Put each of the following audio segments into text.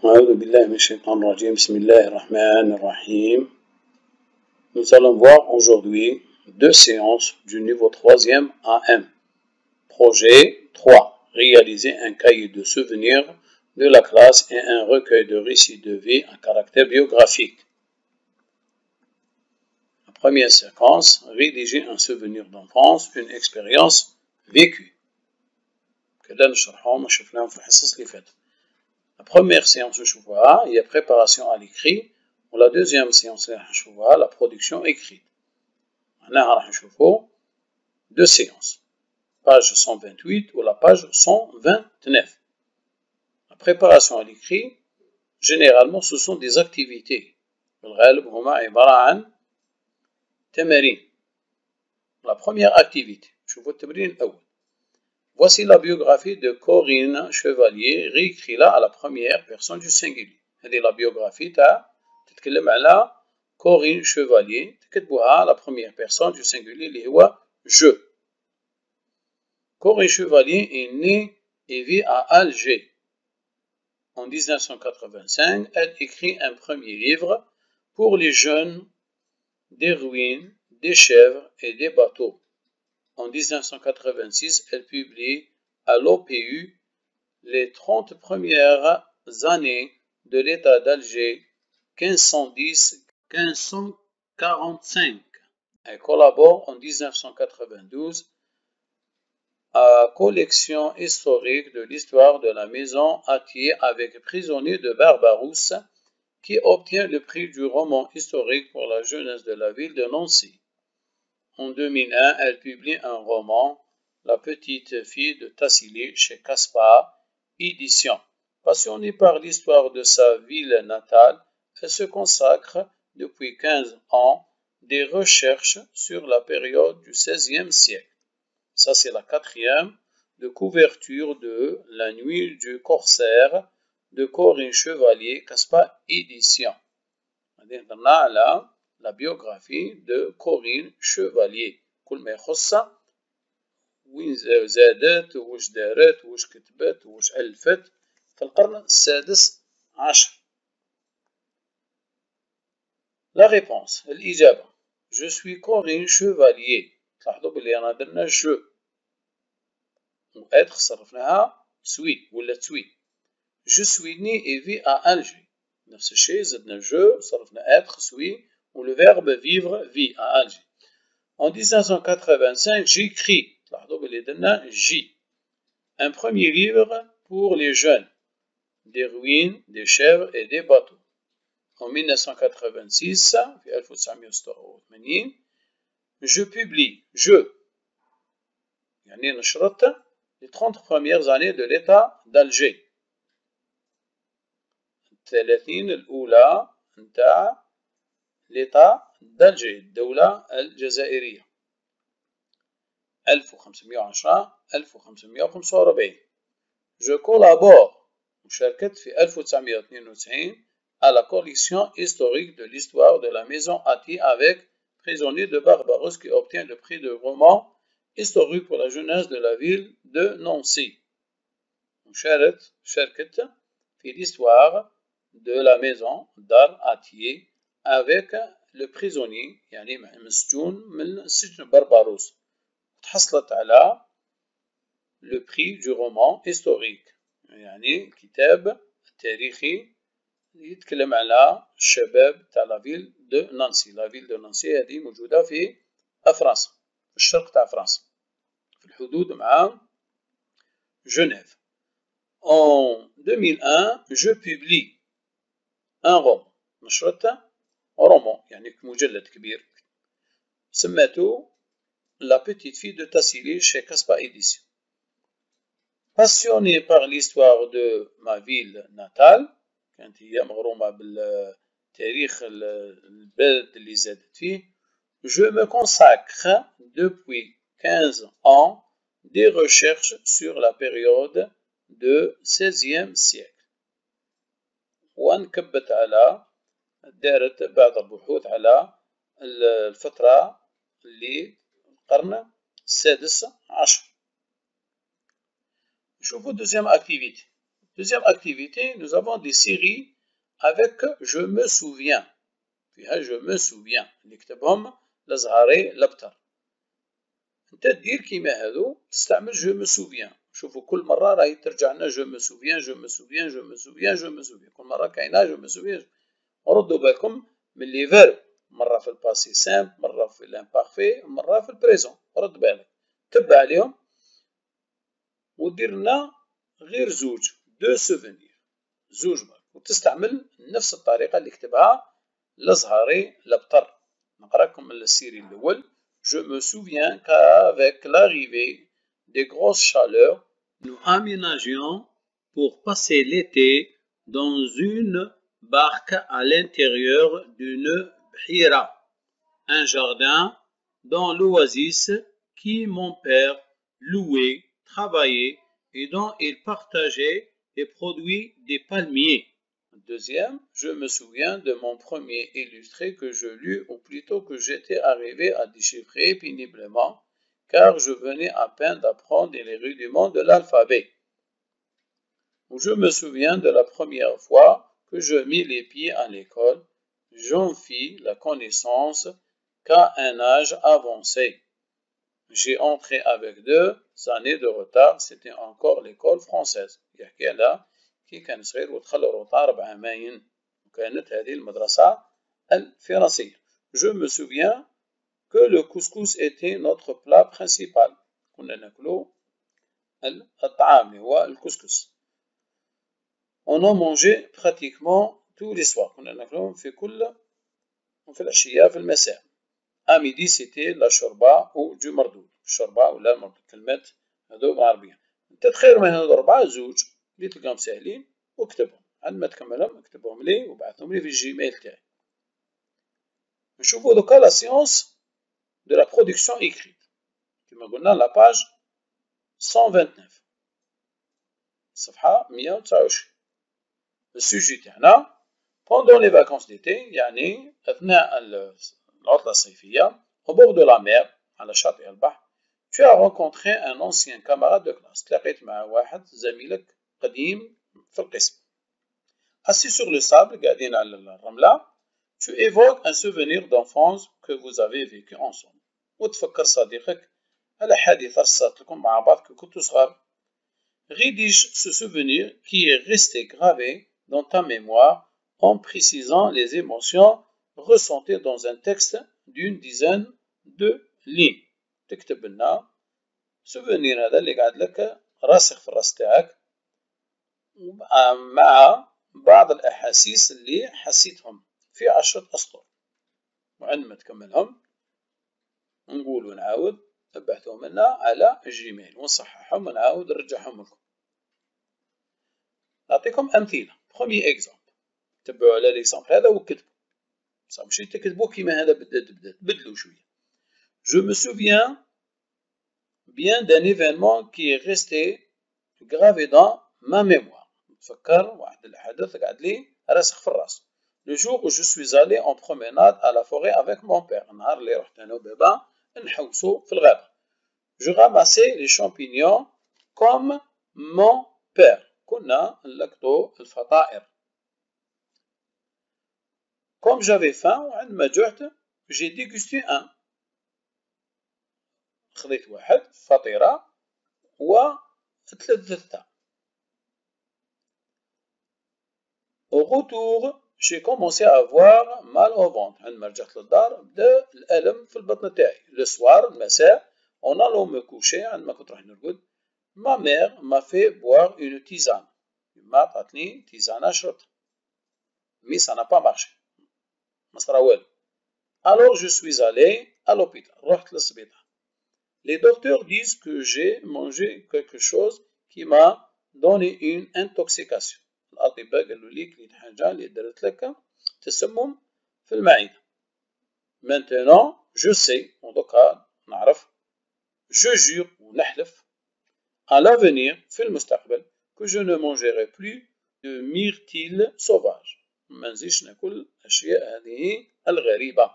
أعوذ بالله من الشيطان الرجيم. بسم الله الرحمن الرحيم. Nous allons voir aujourd'hui deux séances du niveau 3e AM. Projet 3. Réaliser un cahier de souvenirs de la classe et un recueil de récits de vie à caractère biographique. La première séquence, rédiger un souvenir d'enfance, une expérience vécue. كده نشرحهم وشفناهم في الحصص اللي فاتت. La première séance نشوفوها هي préparation à l'écrit, ولا deuxième séance اللي راح نشوفوها la production écrite. معناها راح نشوفوا deux séances, page 128 ou la page 129. La préparation à l'écrit, généralement ce sont des activités. بالغالب هما عبارة عن تمارين. La première activité, نشوفوا التمرين الأول. Voici la biographie de Corinne Chevalier, réécrit là à la première personne du singulier. هذه la biographie تتكلم على Corinne Chevalier, تكتبوها à la première personne du singulier اللي هو je. Corinne Chevalier est née et vit à Alger. En 1985, elle écrit un premier livre pour les jeunes, des ruines, des chèvres et des bateaux. En 1986, elle publie à l'OPU les 30 premières années de l'État d'Alger 1510-1545. Elle collabore en 1992 à la collection historique de l'histoire de la maison Attier avec Prisonnier de Barbarousse, qui obtient le prix du roman historique pour la jeunesse de la ville de Nancy. En 2001, elle publie un roman, La petite fille de Tassili, chez Caspar Éditions. Passionnée par l'histoire de sa ville natale, elle se consacre depuis 15 ans des recherches sur la période du XVIe siècle. Ça, c'est la quatrième de couverture de La nuit du corsaire de Corinne Chevalier, Caspar Éditions. La biographie de Corinne Chevalier. كل ما يخصها وين زادت وش دارت وش كتبت وش ألفت في القرن السادس عشر. La réponse, الإجابة. Je suis Corinne Chevalier. تلاحظوا بلي أنا درنا je و être صرفناها suis ولا تسوي. Je suis né et vis à Alger. نفس الشيء زدنا je صرفنا être suis ou le verbe vivre vit à Alger. En 1985, j'écris un premier livre pour les jeunes, des ruines, des chèvres et des bateaux. En 1986, je publie, les 30 premières années de l'État d'Alger. l'État d'Alger, الدولة الجزائرية 1510-1545. Je collabore وشاركت في 1992 à la collection historique de l'histoire de la maison Attier avec Prisonnier de Barbarousse qui obtient le prix de roman historique pour la jeunesse de la ville de Nancy. شاركت في l'histoire de la maison Dar Attier avec le prisonnier يعني مسجون من سجن بربروس. تحصلت على le prix du roman historique يعني كتاب تاريخي يتكلم على الشباب تاع لا فيل دو نانسي. لا فيل دو نانسي هذه موجودة في فرنسا في الشرق تاع فرنسا في الحدود مع جنيف. En 2001 je publie un roman. نشرت roman يعني مجلد كبير سميته La petite fille de Tassili chez Caspar Éditions. Passionnée par l'histoire de ma ville natale, كانت هي مغرومة بالتاريخ البلد اللي زادت فيه, je me consacre depuis 15 ans des recherches sur la période du XVIe siècle. وانكبت على دارت بعض البحوث على الفترة اللي القرن السادس عشر. نشوفوا دوزيام اكتيفيتي. Deuxième activité, nous avons des séries avec je me souviens. فيها je me souviens. نكتبهم لزهري لبتر. انت تدير كيما هذو تستعمل je me souviens. شوفوا كل مرة راهي ترجع لنا je me souviens je me souviens je me souviens je me souviens. كل مرة كاينة je me souviens. وردوا بالكم من لي فيرب مرة في الباسي سامبل مرة في الامبارفي مرة في البريزون. رد بالك تبع عليهم ودير لنا غير زوج دو سوفونير زوج مرات وتستعمل نفس الطريقة اللي كتبها لزهري لبطر. نقراكم من السيري الأول. Je me souviens qu'avec l'arrivée des grosses chaleurs, nous aménagions pour passer l'été dans une barque à l'intérieur d'une bhira, un jardin dans l'oasis qui mon père louait, travaillait et dont il partageait les produits des palmiers. Deuxième, je me souviens de mon premier illustré que je lus ou plutôt que j'étais arrivé à déchiffrer péniblement car je venais à peine d'apprendre les rudiments de l'alphabet. Je me souviens de la première fois que je mis les pieds à l'école, j'en fis la connaissance qu'à un âge avancé. J'ai entré avec 2 années de retard, c'était encore l'école française. يحكي لها كي كان صغير ودخل روطار بعامين وكانت هذه المدرسة الفرنسية. Je me souviens que le couscous était notre plat principal. كنا ناكلو الطعام اللي هو الكسكس. On en mangeait pratiquement tous les soirs. كنا ناكلوهم في العشية في المساء. À midi c'était la shorba ou du mardou. الشوربة ولا المردود كلمات هذو بالعربية. انت تخير من هذو الأربعة زوج اللي تلقاهم ساهلين واكتبهم. عندما تكملهم اكتبهم لي وبعثهم لي في الجيميل تاعي. نشوفوا دوكا لا سيونس دو لا برودكسيون إكريت. كما قلنا لا باج 129 صفحة 129. السوجي تاعنا pendant les vacances d'été يعني أثناء العطلة الصيفية au bord de la mer على شاطئ البحر tu as rencontré un ancien camarade de classe. تلاقيت مع واحد زميلك قديم في القسم. assis sur le sable قاعدين على الرملة tu évoques un souvenir d'enfance que vous avez vécu ensemble. وتفكر صديقك على حادثة صارت لكم مع بعض كي كنتوا صغار. rédige ce souvenir qui est resté gravé dans ta mémoire en précisant les émotions ressenties dans un texte d'une dizaine de lignes. تكتب لنا سوفونير هذا اللي قاعد لك راسخ في الراس تاعك مع بعض الأحاسيس اللي حسيتهم في 10 أسطر. وعندما تكملهم نقول ونعاود ابعثوهم لنا على الجيميل ونصححهم ونعاود نرجعهم لكم. نعطيكم أمثلة. بروميي إكزامبل تبعوا على ليكزامبل هذا وكتبوا. بصح ماشي تكتبوا كيما هذا بدلوا شوية. Je me souviens bien d'un événement qui est resté gravé dans ma mémoire. تفكر واحد الحدث قاعد لي راسخ في الراس. Le jour où je suis allé en promenade à la forêt avec mon père. النهار اللي رحت أنا وبابا نحوسوا في الغابة. Je ramassais les champignons comme mon père. كنا نلقطوا الفطائر. Comme j'avais faim وعندما جعت j'ai dégusté un. خذيت واحد فطيرة وتلذذتها. Au retour j'ai commencé à avoir mal au ventre. عندما رجعت للدار بدا الألم في البطن تاعي. Le soir المساء en allant me coucher عندما كنت راح نرقد ma mère m'a fait boire une tisane. ما عطاتني تيزانة شربتها. Mais ça n'a pas marché. ما صرا والو. Alors je suis allé à l'hôpital. رحت للسبيطار. Les docteurs disent que j'ai mangé quelque chose qui m'a donné une intoxication. الأطباء قالوا لي كليت حاجة اللي درت لك تسمم في المعدة. Maintenant je sais ودوكا نعرف je jure ونحلف à l'avenir في المستقبل que je ne mangerai plus de myrtille sauvage. ما نزيدش ناكل الأشياء هذه الغريبة.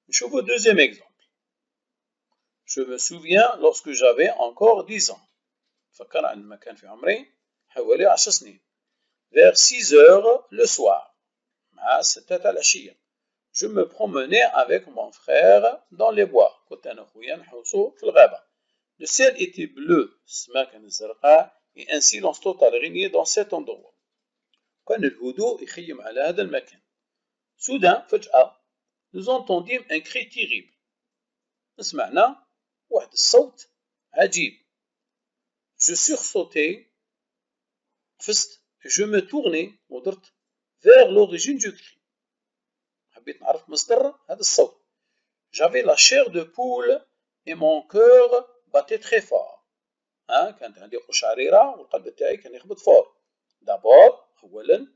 نشوفوا deuxième exemple. Je me souviens lorsque j'avais encore 10 ans. فكر عندما كان في عمري حوالي 10 سنين. vers 6 heures le soir مع 6 العشية. je me promenais avec mon frère dans les bois. كنت أنا وخويا نحوسو في الغابة. le ciel était bleu السماء كانت زرقاء et un silence total régnait dans cet endroit. كان الهدوء يخيم على هذا المكان. soudain فجأة nous entendîmes un cri terrible. سمعنا واحد الصوت عجيب. je sursautai قفزت je me tournai ودرت vers l'origine du cri. حبيت نعرف مصدر هذا الصوت. j'avais la chair de poule et mon cœur battait très fort. كانت عندي قشعريرة والقلب تاعي كان يخبط فور. d'abord أولا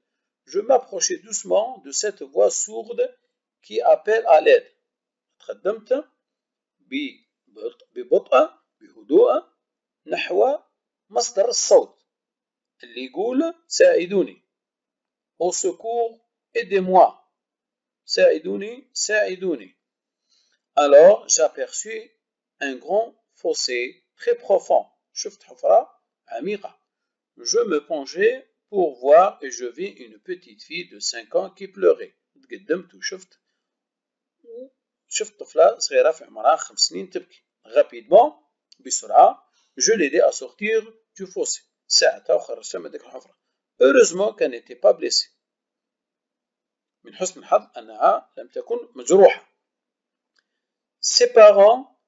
je m'approchais doucement de cette voix sourde qui appelle à l'aide. تقدمت ببطء بهدوء نحو مصدر الصوت اللي يقول ساعدوني. au secours aidez-moi. ساعدوني ساعدوني. alors j'aperçus un grand fossé très profond. شفت حفرة عميقة. je me penchai pour voir et je vis une petite fille de 5 ans qui pleurait. تقدمت وشفت طفلة صغيرة في عمرها 5 سنين تبكي. rapidement بسرعة je l'aidai à sortir du fossé. ساعتها وخرجتها من ديك الحفرة. heureusement qu'elle n'était pas blessée. من حسن الحظ أنها لم تكن مجروحة. ses parents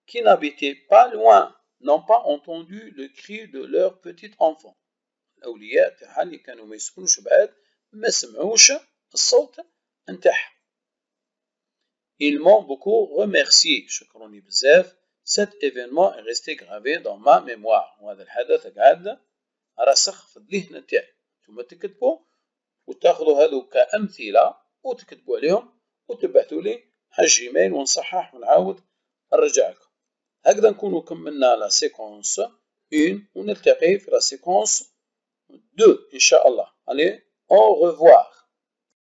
qui n'habitaient pas loin n'ont pas entendu le cri de leur petit enfant. الأولياء تاعها اللي كانوا ما يسكنوش بعاد ما سمعوش الصوت نتاعها. ils m'ont beaucoup remercié. شكروني بزاف. cet événement est resté gravé dans ma mémoire. وهذا الحدث قاعد رسخ في الذهن تاعي. ثم تكتبوا وتاخذوا هذو كأمثلة وتكتبوا عليهم وتبعثوا لي على الجيميل ونصحح ونعاود نرجع لكم. هكذا نكونوا كملنا لا سيكونس 1 ونلتقي في لا سيكونس 2 إن شاء الله. Allez, au revoir.